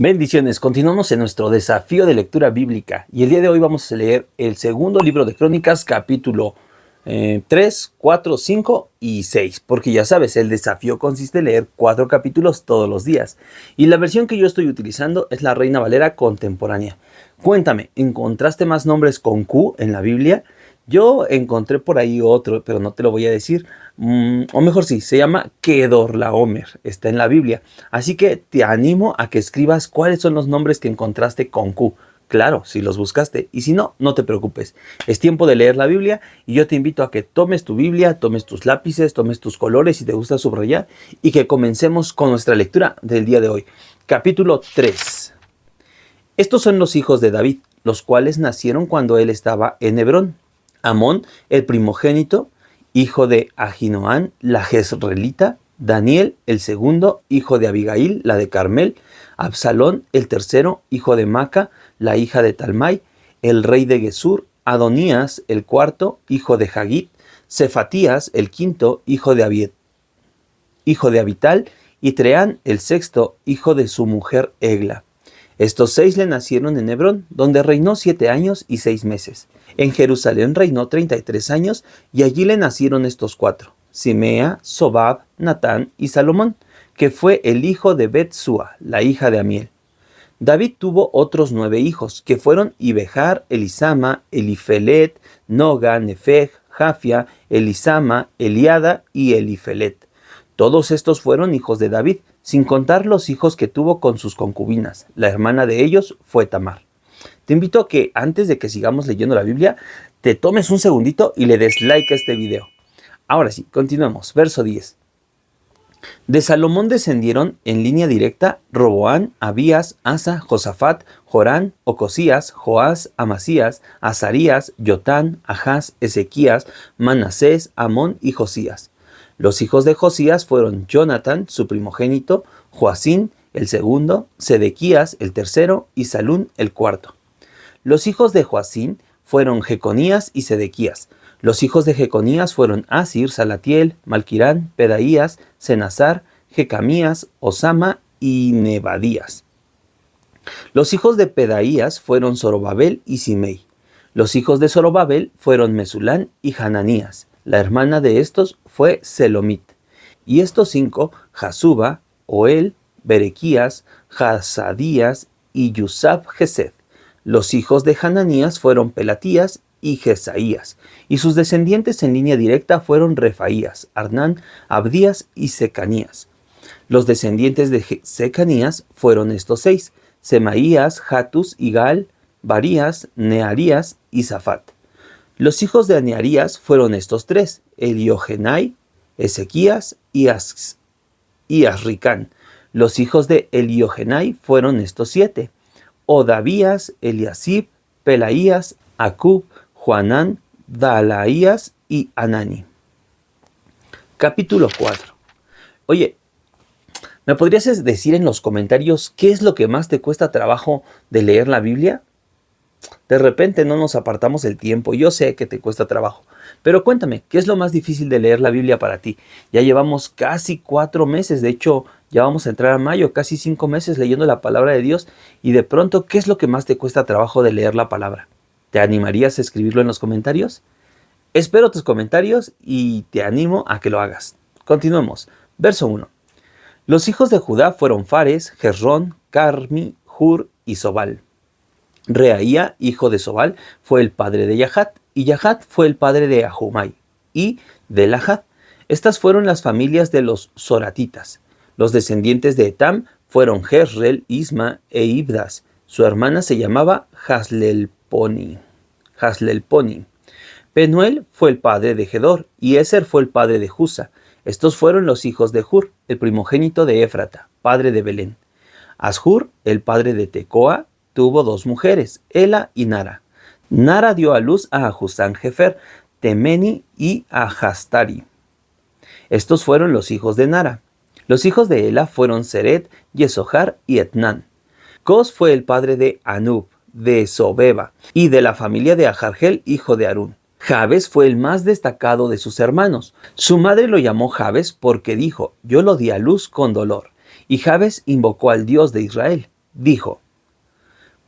Bendiciones, continuamos en nuestro desafío de lectura bíblica y el día de hoy vamos a leer el segundo libro de Crónicas, capítulo 3, 4, 5 y 6, porque ya sabes, el desafío consiste en leer 4 capítulos todos los días y la versión que yo estoy utilizando es la Reina Valera contemporánea. Cuéntame, ¿encontraste más nombres con Q en la Biblia? Yo encontré por ahí otro, pero no te lo voy a decir. O mejor sí, se llama Kedorlaomer, está en la Biblia. Así que te animo a que escribas cuáles son los nombres que encontraste con Q. Claro, si los buscaste. Y si no, no te preocupes. Es tiempo de leer la Biblia y yo te invito a que tomes tu Biblia, tomes tus lápices, tomes tus colores si te gusta subrayar y que comencemos con nuestra lectura del día de hoy. Capítulo 3. Estos son los hijos de David, los cuales nacieron cuando él estaba en Hebrón. Amón, el primogénito, hijo de Ahinoam, la jezreelita; Daniel, el segundo, hijo de Abigail, la de Carmel; Absalón, el tercero, hijo de Maca, la hija de Talmai; el rey de Gesur; Adonías, el cuarto, hijo de Hagit; Cefatías, el quinto, hijo de Abital; y Treán, el sexto, hijo de su mujer Egla. Estos 6 le nacieron en Hebrón, donde reinó 7 años y 6 meses. En Jerusalén reinó 33 años, y allí le nacieron estos 4, Simea, Sobab, Natán y Salomón, que fue el hijo de Bet-Sua, la hija de Amiel. David tuvo otros 9 hijos, que fueron Ibejar, Elisama, Elifelet, Noga, Nefeg, Jafia, Elisama, Eliada y Elifelet. Todos estos fueron hijos de David, sin contar los hijos que tuvo con sus concubinas. La hermana de ellos fue Tamar. Te invito a que antes de que sigamos leyendo la Biblia, te tomes un segundito y le des like a este video. Ahora sí, continuemos. Verso 10. De Salomón descendieron en línea directa Roboán, Abías, Asa, Josafat, Jorán, Ocosías, Joás, Amasías, Azarías, Yotán, Ahaz, Ezequías, Manasés, Amón y Josías. Los hijos de Josías fueron Jonatán, su primogénito, Joacín, el segundo, Sedequías, el tercero, y Salún, el cuarto. Los hijos de Joacín fueron Jeconías y Sedequías. Los hijos de Jeconías fueron Asir, Salatiel, Malquirán, Pedaías, Senazar, Jecamías, Osama y Nebadías. Los hijos de Pedaías fueron Zorobabel y Simei. Los hijos de Zorobabel fueron Mesulán y Hananías. La hermana de estos fue Selomit. Y estos 5, Jasuba, Oel, Berequías, Jasadías y Yusab-Gesed. Los hijos de Hananías fueron Pelatías y Jesaías. Y sus descendientes en línea directa fueron Refaías, Arnán, Abdías y Secanías. Los descendientes de Secanías fueron estos 6, Semaías, Jatus, Igal, Barías, Nearías y Zafat. Los hijos de Nearías fueron estos 3, Eliojenai, Ezequías y Asricán. Los hijos de Eliojenai fueron estos 7, Odavías, Eliasib, Pelaías, Acub, Joanán, Dalaías y Anani. Capítulo 4. Oye, ¿me podrías decir en los comentarios qué es lo que más te cuesta trabajo de leer la Biblia? De repente no nos apartamos el tiempo, yo sé que te cuesta trabajo, pero cuéntame, ¿qué es lo más difícil de leer la Biblia para ti? Ya llevamos casi 4 meses, de hecho, ya vamos a entrar a mayo, casi 5 meses leyendo la palabra de Dios, y de pronto, ¿qué es lo que más te cuesta trabajo de leer la palabra? ¿Te animarías a escribirlo en los comentarios? Espero tus comentarios y te animo a que lo hagas. Continuemos. Verso 1. Los hijos de Judá fueron Fares, Jezrón, Carmi, Hur y Sobal. Reaía, hijo de Sobal, fue el padre de Yahat, y Yahat fue el padre de Ahumai y de Lahat. Estas fueron las familias de los Zoratitas. Los descendientes de Etam fueron Jezreel, Isma e Ibdas. Su hermana se llamaba Haslelponi. Penuel fue el padre de Gedor, y Eser fue el padre de Husa. Estos fueron los hijos de Hur, el primogénito de Éfrata, padre de Belén. Ashur, el padre de Tecoa, tuvo 2 mujeres, Ela y Nara. Nara dio a luz a Ahuzán Jefer, Temeni y Ahastari. Estos fueron los hijos de Nara. Los hijos de Ela fueron Seret, Yesojar y Etnán. Cos fue el padre de Anub, de Sobeba, y de la familia de Ajargel, hijo de Harún. Jabes fue el más destacado de sus hermanos. Su madre lo llamó Jabes porque dijo, yo lo di a luz con dolor. Y Jabes invocó al Dios de Israel. dijo: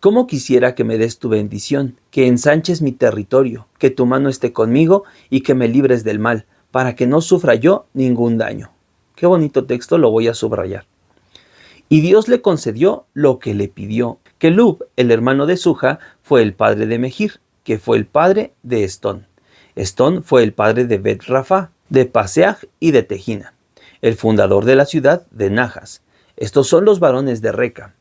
«¿Cómo quisiera que me des tu bendición, que ensanches mi territorio, que tu mano esté conmigo y que me libres del mal, para que no sufra yo ningún daño». Qué bonito texto, lo voy a subrayar. Y Dios le concedió lo que le pidió. Kelub, el hermano de Suja, fue el padre de Mehir, que fue el padre de Estón. Estón fue el padre de Bet Rafa, de Paseaj y de Tejina, el fundador de la ciudad de Najas. Estos son los varones de Reca.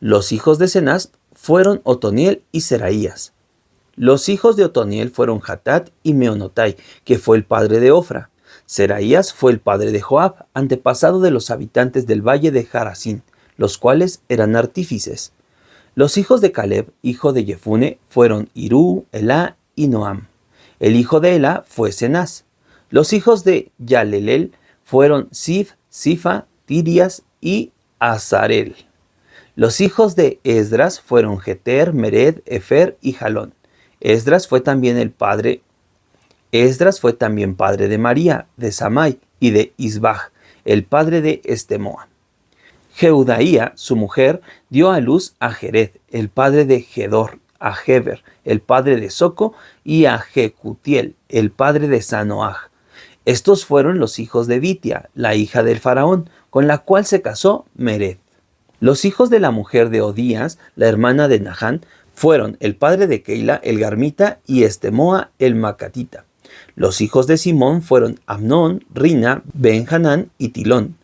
Los hijos de Cenaz fueron Otoniel y Seraías. Los hijos de Otoniel fueron Hatat y Meonotai, que fue el padre de Ofra. Seraías fue el padre de Joab, antepasado de los habitantes del valle de Jarasín, los cuales eran artífices. Los hijos de Caleb, hijo de Jefune, fueron Irú, Elá y Noam. El hijo de Elá fue Cenaz. Los hijos de Yalelel fueron Sif, Sifa, Tirias y Azarel. Los hijos de Esdras fueron Jeter, Mered, Efer y Jalón. Esdras fue también padre de María, de Samai y de Isbaj, el padre de Estemoa. Jeudaía, su mujer, dio a luz a Jered, el padre de Gedor, a Heber, el padre de Soco, y a Jecutiel, el padre de Sanoaj. Estos fueron los hijos de Bitia, la hija del faraón, con la cual se casó Mered. Los hijos de la mujer de Odías, la hermana de Nahán, fueron el padre de Keila, el garmita, y Estemoa, el macatita. Los hijos de Simón fueron Amnón, Rina, Ben-Hanán y Tilón.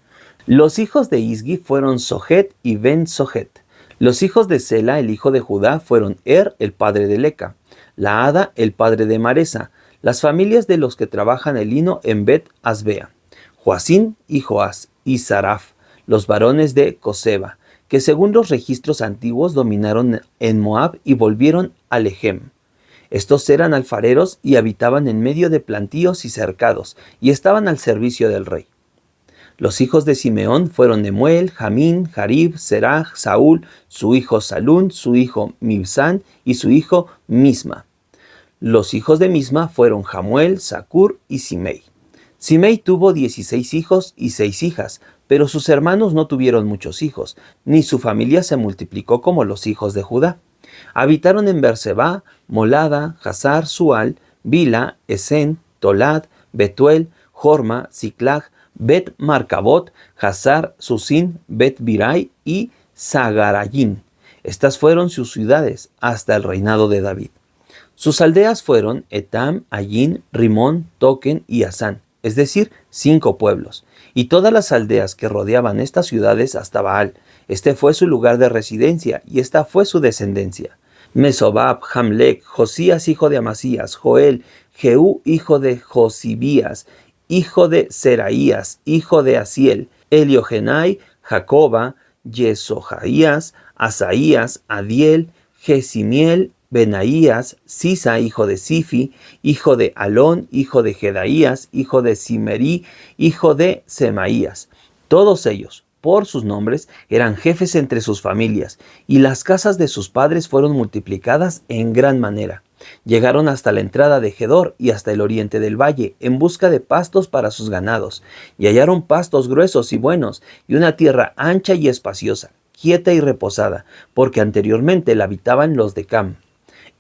Los hijos de Isgi fueron Sohet y Ben-Sohet. Los hijos de Sela, el hijo de Judá, fueron el padre de Leca, Laada, el padre de Maresa, las familias de los que trabajan el lino en Bet-Asbea, Joacín y Joás, y Saraf, los varones de Coseba, que según los registros antiguos dominaron en Moab y volvieron a Lehem. Estos eran alfareros y habitaban en medio de plantíos y cercados, y estaban al servicio del rey. Los hijos de Simeón fueron Nemuel, Jamín, Jarib, Seraj, Saúl, su hijo Salún, su hijo Mibsán y su hijo Misma. Los hijos de Misma fueron Jamuel, Zacur y Simei. Simei tuvo 16 hijos y 6 hijas, pero sus hermanos no tuvieron muchos hijos, ni su familia se multiplicó como los hijos de Judá. Habitaron en Berseba, Molada, Hazar, Sual, Bila, Esen, Tolad, Betuel, Jorma, Siclag, Bet Marcabot, Hazar, Susin, Bet Birai y Zagarayín. Estas fueron sus ciudades hasta el reinado de David. Sus aldeas fueron Etam, Ayin, Rimón, Token y Asán, es decir, 5 pueblos, y todas las aldeas que rodeaban estas ciudades hasta Baal. Este fue su lugar de residencia y esta fue su descendencia. Mesobab, Jamlec, Josías hijo de Amasías, Joel, Jehú hijo de Josibías, hijo de Seraías, hijo de Asiel, Eliojenai, Jacoba, Yesojaías, Asaías, Adiel, Jesimiel, Benaías, Sisa, hijo de Sifi, hijo de Alón, hijo de Jedaías, hijo de Simerí, hijo de Semaías. Todos ellos, por sus nombres, eran jefes entre sus familias, y las casas de sus padres fueron multiplicadas en gran manera. Llegaron hasta la entrada de Gedor y hasta el oriente del valle, en busca de pastos para sus ganados, y hallaron pastos gruesos y buenos, y una tierra ancha y espaciosa, quieta y reposada, porque anteriormente la habitaban los de Cam.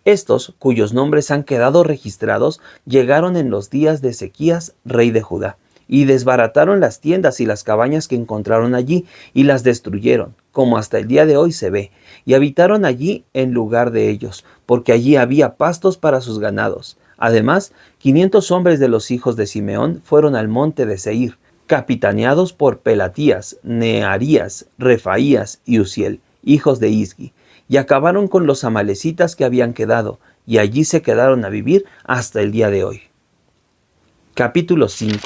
Estos, cuyos nombres han quedado registrados, llegaron en los días de Ezequías, rey de Judá, y desbarataron las tiendas y las cabañas que encontraron allí, y las destruyeron, como hasta el día de hoy se ve, y habitaron allí en lugar de ellos, porque allí había pastos para sus ganados. Además, 500 hombres de los hijos de Simeón fueron al monte de Seir, capitaneados por Pelatías, Nearías, Refaías y Uziel, hijos de Isgi, y acabaron con los amalecitas que habían quedado, y allí se quedaron a vivir hasta el día de hoy. Capítulo 5.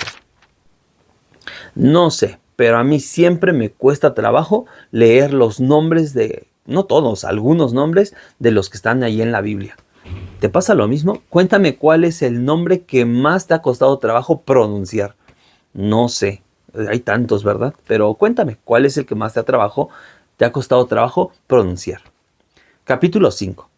No sé, pero a mí siempre me cuesta trabajo leer los nombres no todos, algunos nombres de los que están ahí en la Biblia. ¿Te pasa lo mismo? Cuéntame cuál es el nombre que más te ha costado trabajo pronunciar. No sé, hay tantos, ¿verdad? Pero cuéntame, ¿cuál es el que más te ha costado trabajo pronunciar? Capítulo 5.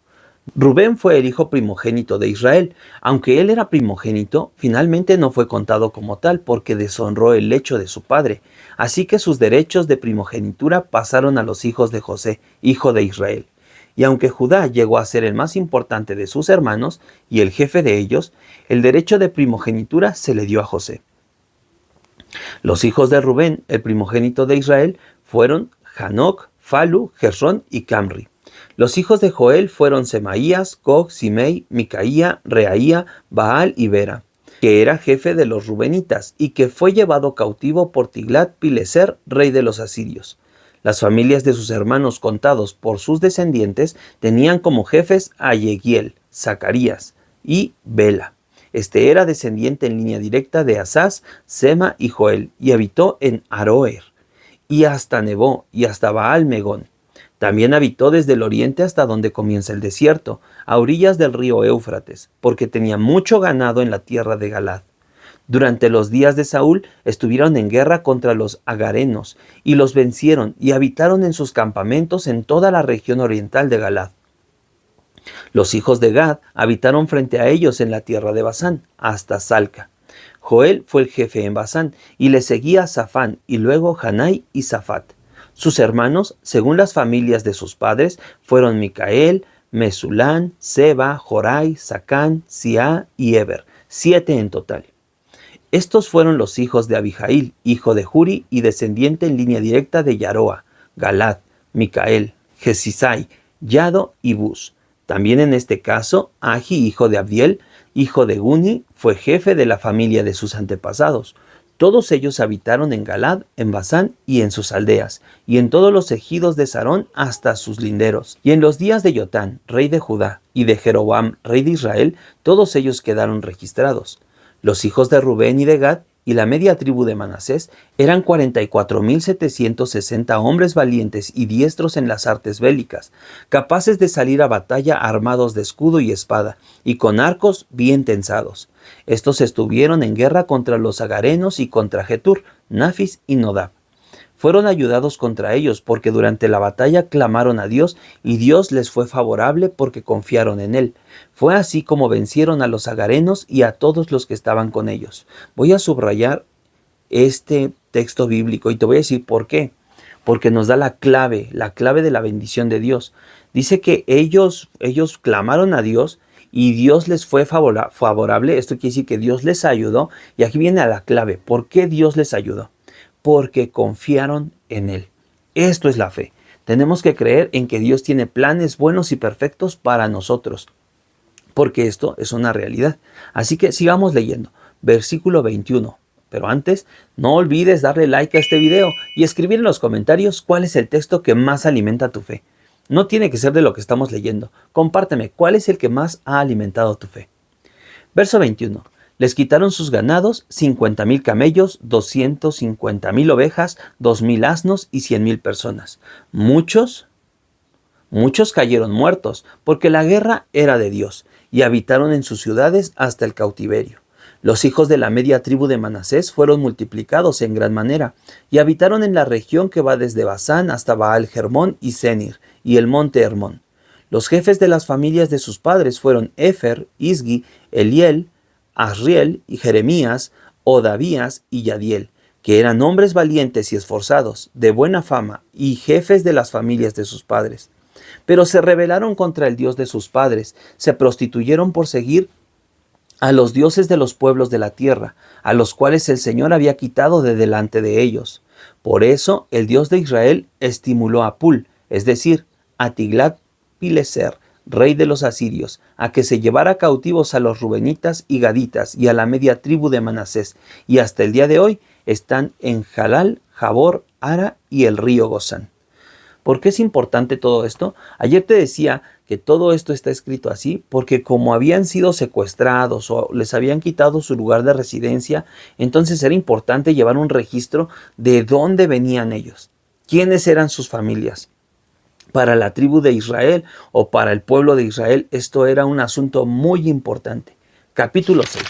Rubén fue el hijo primogénito de Israel. Aunque él era primogénito, finalmente no fue contado como tal porque deshonró el lecho de su padre. Así que sus derechos de primogenitura pasaron a los hijos de José, hijo de Israel. Y aunque Judá llegó a ser el más importante de sus hermanos y el jefe de ellos, el derecho de primogenitura se le dio a José. Los hijos de Rubén, el primogénito de Israel, fueron Hanoc, Falu, Gersón y Camri. Los hijos de Joel fueron Semaías, Cog, Simei, Micaía, Reaía, Baal y Bera, que era jefe de los rubenitas y que fue llevado cautivo por Tiglat-Pileser, rey de los asirios. Las familias de sus hermanos contados por sus descendientes tenían como jefes a Yegiel, Zacarías y Bela. Este era descendiente en línea directa de Asaz, Sema y Joel, y habitó en Aroer, y hasta Nebo, y hasta Baal Megón. También habitó desde el oriente hasta donde comienza el desierto, a orillas del río Éufrates, porque tenía mucho ganado en la tierra de Galad. Durante los días de Saúl estuvieron en guerra contra los agarenos, y los vencieron, y habitaron en sus campamentos en toda la región oriental de Galad. Los hijos de Gad habitaron frente a ellos en la tierra de Basán, hasta Salca. Joel fue el jefe en Basán, y le seguía Safán, y luego Hanai y Safat. Sus hermanos, según las familias de sus padres, fueron Micael, Mesulán, Seba, Jorai, Sacán, Sia y Eber, 7 en total. Estos fueron los hijos de Abijail, hijo de Juri y descendiente en línea directa de Yaroa, Galad, Micael, Jesisai, Yado y Bus. También en este caso, Agi, hijo de Abdiel, hijo de Guni, fue jefe de la familia de sus antepasados. Todos ellos habitaron en Galad, en Basán y en sus aldeas, y en todos los ejidos de Sarón hasta sus linderos. Y en los días de Jotán, rey de Judá, y de Jeroboam, rey de Israel, todos ellos quedaron registrados. Los hijos de Rubén y de Gad, y la media tribu de Manasés, eran 44,760 hombres valientes y diestros en las artes bélicas, capaces de salir a batalla armados de escudo y espada, y con arcos bien tensados. Estos estuvieron en guerra contra los agarenos y contra Getur, Nafis y Nodab. Fueron ayudados contra ellos porque durante la batalla clamaron a Dios y Dios les fue favorable porque confiaron en Él. Fue así como vencieron a los agarenos y a todos los que estaban con ellos. Voy a subrayar este texto bíblico y te voy a decir por qué. Porque nos da la clave de la bendición de Dios. Dice que ellos clamaron a Dios y Dios les fue favorable. Esto quiere decir que Dios les ayudó. Y aquí viene a la clave. ¿Por qué Dios les ayudó? Porque confiaron en Él. Esto es la fe. Tenemos que creer en que Dios tiene planes buenos y perfectos para nosotros, porque esto es una realidad. Así que sigamos leyendo. Versículo 21. Pero antes, no olvides darle like a este video y escribir en los comentarios cuál es el texto que más alimenta tu fe. No tiene que ser de lo que estamos leyendo. Compárteme cuál es el que más ha alimentado tu fe. Verso 21. Les quitaron sus ganados, 50,000 camellos, 250,000 ovejas, 2,000 asnos y 100,000 personas. Muchos cayeron muertos, porque la guerra era de Dios, y habitaron en sus ciudades hasta el cautiverio. Los hijos de la media tribu de Manasés fueron multiplicados en gran manera, y habitaron en la región que va desde Basán hasta Baal Hermón y Senir, y el monte Hermón. Los jefes de las familias de sus padres fueron Efer, Isgi, Eliel, Asriel y Jeremías, Odavías y Yadiel, que eran hombres valientes y esforzados, de buena fama, y jefes de las familias de sus padres. Pero se rebelaron contra el Dios de sus padres, se prostituyeron por seguir a los dioses de los pueblos de la tierra, a los cuales el Señor había quitado de delante de ellos. Por eso el Dios de Israel estimuló a Pul, es decir, a Tiglat-Pileser, rey de los asirios, a que se llevara cautivos a los rubenitas y gaditas y a la media tribu de Manasés, y hasta el día de hoy están en Jalal, Jabor, Ara y el río Gozán. ¿Por qué es importante todo esto? Ayer te decía que todo esto está escrito así porque como habían sido secuestrados o les habían quitado su lugar de residencia, entonces era importante llevar un registro de dónde venían ellos, quiénes eran sus familias. Para la tribu de Israel o para el pueblo de Israel, esto era un asunto muy importante. Capítulo 6.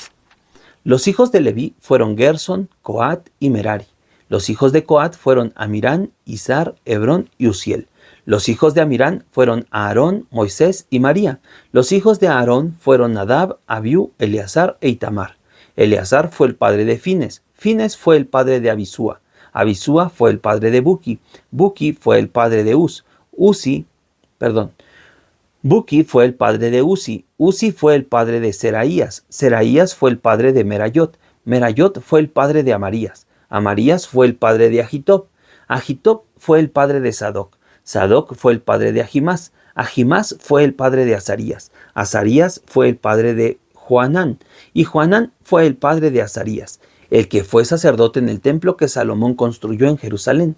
Los hijos de Leví fueron Gerson, Coat y Merari. Los hijos de Coat fueron Amirán, Izar, Hebrón y Uziel. Los hijos de Amirán fueron Aarón, Moisés y María. Los hijos de Aarón fueron Nadab, Abiú, Eleazar e Itamar. Eleazar fue el padre de Fines. Fines fue el padre de Abisúa. Abisúa fue el padre de Buki. Buki fue el padre de Buki fue el padre de Uzi. Uzi fue el padre de Seraías. Seraías fue el padre de Merayot. Merayot fue el padre de Amarías. Amarías fue el padre de Agitob. Agitob fue el padre de Sadoc. Sadoc fue el padre de Ahimás. Ahimás fue el padre de Azarías. Azarías fue el padre de Joanán. Y Joanán fue el padre de Azarías, el que fue sacerdote en el templo que Salomón construyó en Jerusalén.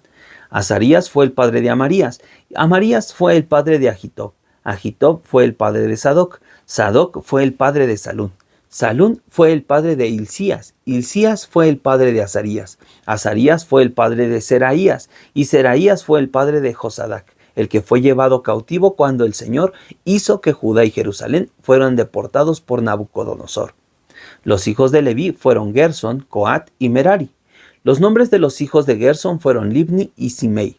Azarías fue el padre de Amarías. Amarías fue el padre de Agitob. Agitob fue el padre de Sadoc. Sadoc fue el padre de Salún. Salún fue el padre de Hilcías. Hilcías fue el padre de Azarías. Azarías fue el padre de Seraías. Y Seraías fue el padre de Josadac, el que fue llevado cautivo cuando el Señor hizo que Judá y Jerusalén fueran deportados por Nabucodonosor. Los hijos de Leví fueron Gersón, Coat y Merari. Los nombres de los hijos de Gersón fueron Libni y Simei.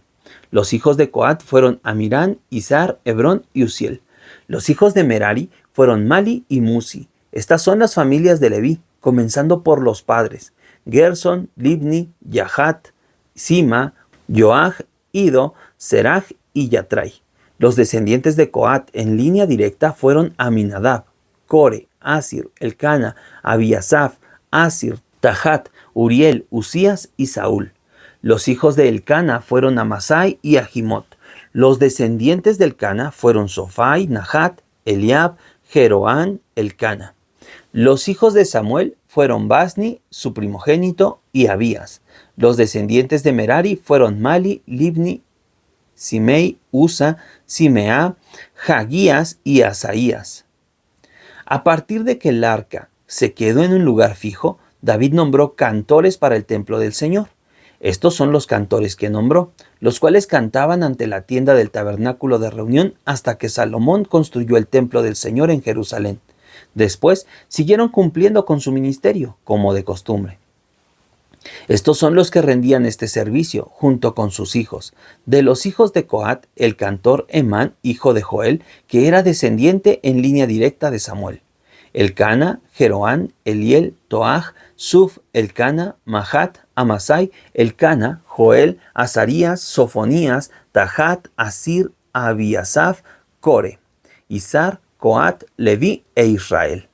Los hijos de Coat fueron Amirán, Izar, Hebrón y Uziel. Los hijos de Merari fueron Mali y Musi. Estas son las familias de Leví, comenzando por los padres: Gersón, Libni, Yahat, Sima, Joach, Ido, Serach y Yatrai. Los descendientes de Coat en línea directa fueron Aminadab, Core, Asir, Elcana, Abiasaf, Asir, Tahat, Uriel, Usías y Saúl. Los hijos de Elcana fueron Amasai y Ahimot. Los descendientes de Elcana fueron Sofai, Nahat, Eliab, Jeroán, Elcana. Los hijos de Samuel fueron Basni, su primogénito, y Abías. Los descendientes de Merari fueron Mali, Libni, Simei, Usa, Simea, Hagías y Asaías. A partir de que el arca se quedó en un lugar fijo, David nombró cantores para el templo del Señor. Estos son los cantores que nombró, los cuales cantaban ante la tienda del tabernáculo de reunión hasta que Salomón construyó el templo del Señor en Jerusalén. Después siguieron cumpliendo con su ministerio, como de costumbre. Estos son los que rendían este servicio, junto con sus hijos. De los hijos de Coat, el cantor Emán, hijo de Joel, que era descendiente en línea directa de Samuel. Elcana, Jeroán, Eliel, Toaj, Suf, Elcana, Mahat, Amasai, Elcana, Joel, Azarías, Sofonías, Tahat, Asir, Abiasaf, Core, Izar, Coat, Leví e Israel.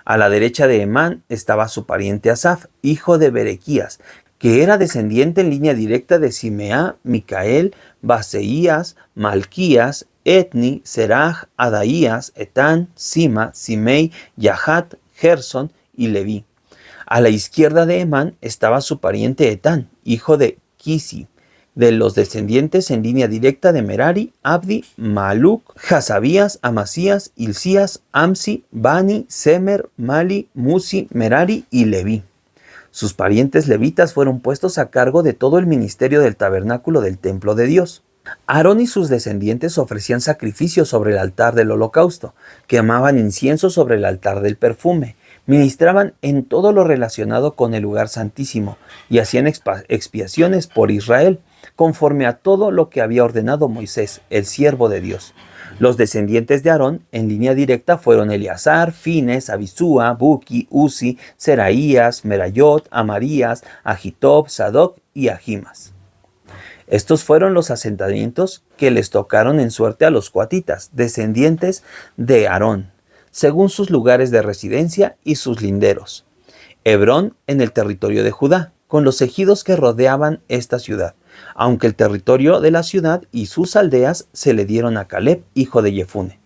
A la derecha de Emán estaba su pariente Asaf, hijo de Berequías, que era descendiente en línea directa de Simea, Micael, Baseías, Malquías, Etni, Serach, Adaías, Etán, Sima, Simei, Yahat, Gersón y Leví. A la izquierda de Emán estaba su pariente Etán, hijo de Kisi, de los descendientes en línea directa de Merari, Abdi, Maluc, Hasabías, Amasías, Hilcías, Amsi, Bani, Semer, Mali, Musi, Merari y Leví. Sus parientes levitas fueron puestos a cargo de todo el ministerio del tabernáculo del templo de Dios. Aarón y sus descendientes ofrecían sacrificios sobre el altar del holocausto, quemaban incienso sobre el altar del perfume, ministraban en todo lo relacionado con el lugar santísimo y hacían expiaciones por Israel, conforme a todo lo que había ordenado Moisés, el siervo de Dios. Los descendientes de Aarón en línea directa fueron Eleazar, Fines, Abisúa, Buki, Uzi, Seraías, Merayot, Amarías, Agitob, Sadoc y Ahimas. Estos fueron los asentamientos que les tocaron en suerte a los coatitas, descendientes de Aarón, según sus lugares de residencia y sus linderos. Hebrón en el territorio de Judá, con los ejidos que rodeaban esta ciudad, aunque el territorio de la ciudad y sus aldeas se le dieron a Caleb, hijo de Jefune.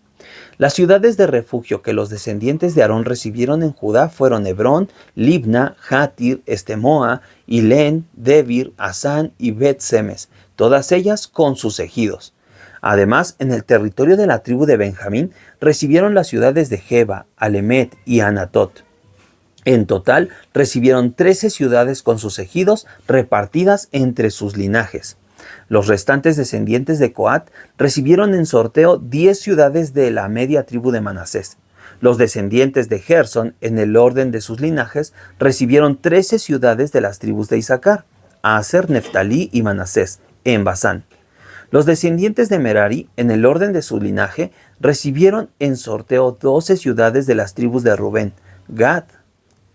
Las ciudades de refugio que los descendientes de Aarón recibieron en Judá fueron Hebrón, Libna, Jatir, Estemoa, Ilén, Debir, Asán y Bet-Semes, todas ellas con sus ejidos. Además, en el territorio de la tribu de Benjamín recibieron las ciudades de Geba, Alemet y Anatot. En total, recibieron 13 ciudades con sus ejidos repartidas entre sus linajes. Los restantes descendientes de Coat recibieron en sorteo 10 ciudades de la media tribu de Manasés. Los descendientes de Gersón, en el orden de sus linajes, recibieron 13 ciudades de las tribus de Isaacar, Aser, Neftalí y Manasés, en Basán. Los descendientes de Merari, en el orden de su linaje, recibieron en sorteo 12 ciudades de las tribus de Rubén, Gad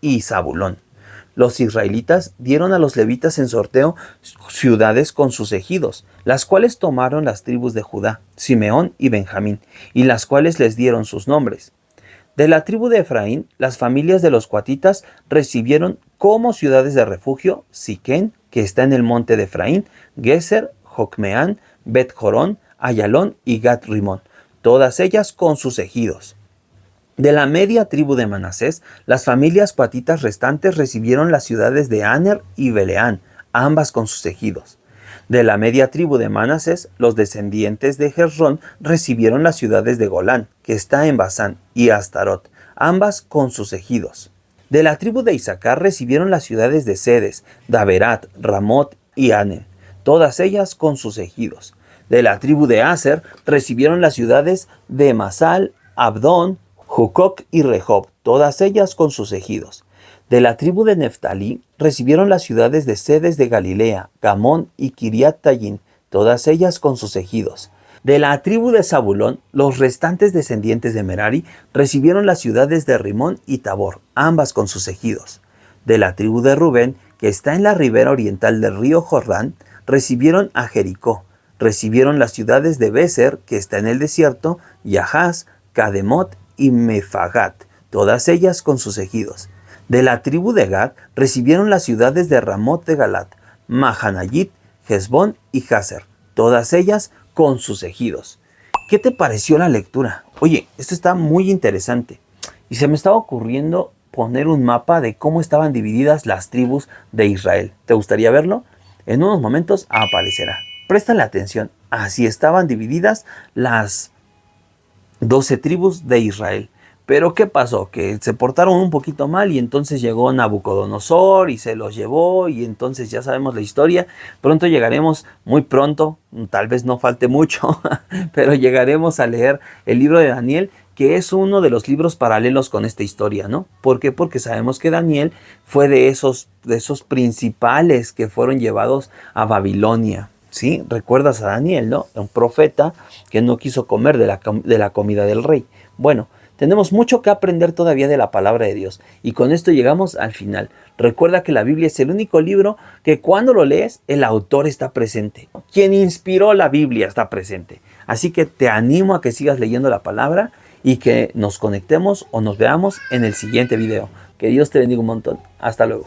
y Zabulón. Los israelitas dieron a los levitas en sorteo ciudades con sus ejidos, las cuales tomaron las tribus de Judá, Simeón y Benjamín, y las cuales les dieron sus nombres. De la tribu de Efraín, las familias de los coatitas recibieron como ciudades de refugio Siquén, que está en el monte de Efraín, Geser, Jocmeán, Bet-Jorón, Ayalón y Gat-Rimón, todas ellas con sus ejidos. De la media tribu de Manasés, las familias coatitas restantes recibieron las ciudades de Aner y Beleán, ambas con sus ejidos. De la media tribu de Manasés, los descendientes de Hezrón recibieron las ciudades de Golán, que está en Basán, y Astarot, ambas con sus ejidos. De la tribu de Isaacar recibieron las ciudades de Sedes, Daberat, Ramot y Anen, todas ellas con sus ejidos. De la tribu de Aser recibieron las ciudades de Masal, Abdón, Jucoc y Rehob, todas ellas con sus ejidos. De la tribu de Neftalí recibieron las ciudades de Sedes de Galilea, Gamón y Kiriat Tayín, todas ellas con sus ejidos. De la tribu de Zabulón, los restantes descendientes de Merari recibieron las ciudades de Rimón y Tabor, ambas con sus ejidos. De la tribu de Rubén, que está en la ribera oriental del río Jordán, recibieron a Jericó. Recibieron las ciudades de Beser, que está en el desierto, Yahaz, Cademot y Mefagat, todas ellas con sus ejidos. De la tribu de Gad recibieron las ciudades de Ramot de Galat, Mahanayit, Hezbón y Jazer, todas ellas con sus ejidos. ¿Qué te pareció la lectura? Oye, esto está muy interesante. Y se me estaba ocurriendo poner un mapa de cómo estaban divididas las tribus de Israel. ¿Te gustaría verlo? En unos momentos aparecerá. Préstale atención. Así estaban divididas las 12 tribus de Israel. Pero ¿qué pasó? Que se portaron un poquito mal y entonces llegó Nabucodonosor y se los llevó y entonces ya sabemos la historia. Pronto llegaremos, muy pronto, tal vez no falte mucho, pero llegaremos a leer el libro de Daniel, que es uno de los libros paralelos con esta historia, ¿no? ¿Por qué? Porque sabemos que Daniel fue de esos principales que fueron llevados a Babilonia. ¿Sí? ¿Recuerdas a Daniel, no? Un profeta que no quiso comer de la comida del rey. Bueno, tenemos mucho que aprender todavía de la palabra de Dios. Y con esto llegamos al final. Recuerda que la Biblia es el único libro que cuando lo lees, el autor está presente. Quien inspiró la Biblia está presente. Así que te animo a que sigas leyendo la palabra y que nos conectemos o nos veamos en el siguiente video. Que Dios te bendiga un montón. Hasta luego.